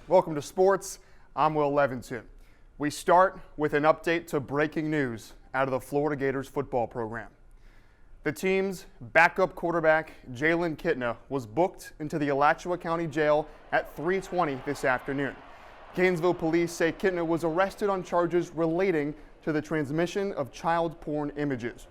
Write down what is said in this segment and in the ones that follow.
Welcome to sports. I'm Will Levenson. We start with an update to breaking news out of the Florida Gators football program. The team's backup quarterback, Jalen Kitna, was booked into the Alachua County Jail at 3:20 this afternoon. Gainesville police say Kitna was arrested on charges relating to the transmission of child porn images.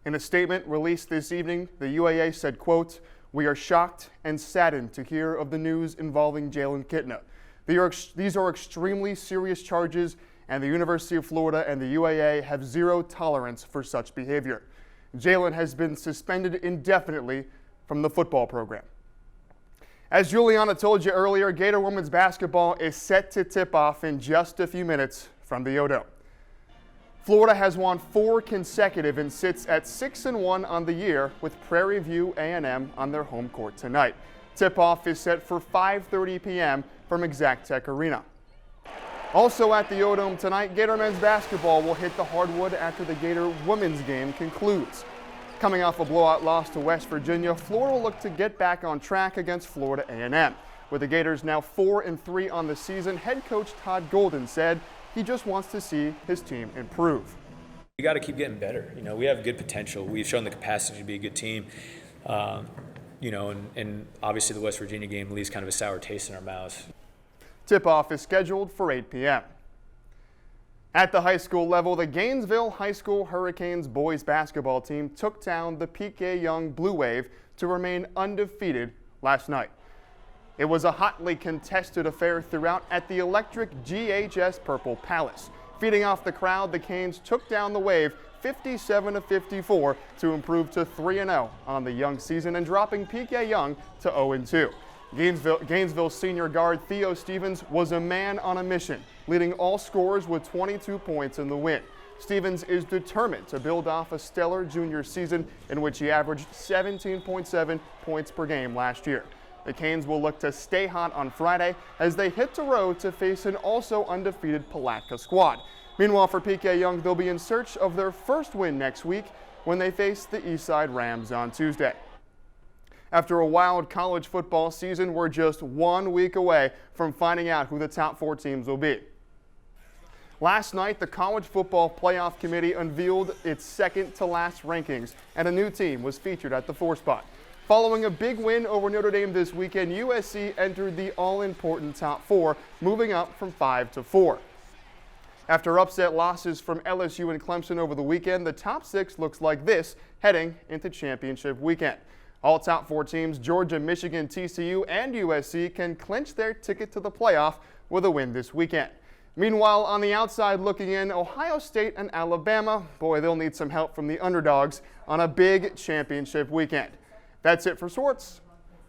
In a statement released this evening, the UAA said, quote, "We are shocked and saddened to hear of the news involving Jalen Kitna. These are extremely serious charges, and the University of Florida and the UAA have zero tolerance for such behavior. Jalen has been suspended indefinitely from the football program." As Juliana told you earlier, Gator women's basketball is set to tip off in just a few minutes from the O-Dome. Florida has won 4 consecutive and sits at 6-1 on the year, with Prairie View A&M on their home court tonight. Tip-off is set for 5:30 p.m. from Exactech Arena. Also at the O-Dome tonight, Gator men's basketball will hit the hardwood after the Gator women's game concludes. Coming off a blowout loss to West Virginia, Florida will look to get back on track against Florida A&M. With the Gators now 4-3 on the season, head coach Todd Golden said he just wants to see his team improve. We got to keep getting better. We have good potential. We've shown the capacity to be a good team. And obviously the West Virginia game leaves kind of a sour taste in our mouths. Tip-off is scheduled for 8 p.m. At the high school level, the Gainesville High School Hurricanes boys basketball team took down the P.K. Young Blue Wave to remain undefeated last night. It was a hotly contested affair throughout at the electric GHS Purple Palace. Feeding off the crowd, the Canes took down the Wave 57-54 to improve to 3-0 on the Young season and dropping P.K. Young to 0-2. Gainesville senior guard Theo Stevens was a man on a mission, leading all scorers with 22 points in the win. Stevens is determined to build off a stellar junior season in which he averaged 17.7 points per game last year. The Canes will look to stay hot on Friday as they hit the road to face an also undefeated Palatka squad. Meanwhile, for P.K. Young, they'll be in search of their first win next week when they face the Eastside Rams on Tuesday. After a wild college football season, we're just 1 week away from finding out who the top 4 teams will be. Last night, the College Football Playoff Committee unveiled its second-to-last rankings, and a new team was featured at the 4 spot. Following a big win over Notre Dame this weekend, USC entered the all-important top 4, moving up from 5 to 4. After upset losses from LSU and Clemson over the weekend, the top 6 looks like this heading into championship weekend. All top 4 teams, Georgia, Michigan, TCU, and USC, can clinch their ticket to the playoff with a win this weekend. Meanwhile, on the outside looking in, Ohio State and Alabama, boy, they'll need some help from the underdogs on a big championship weekend. That's it for sports.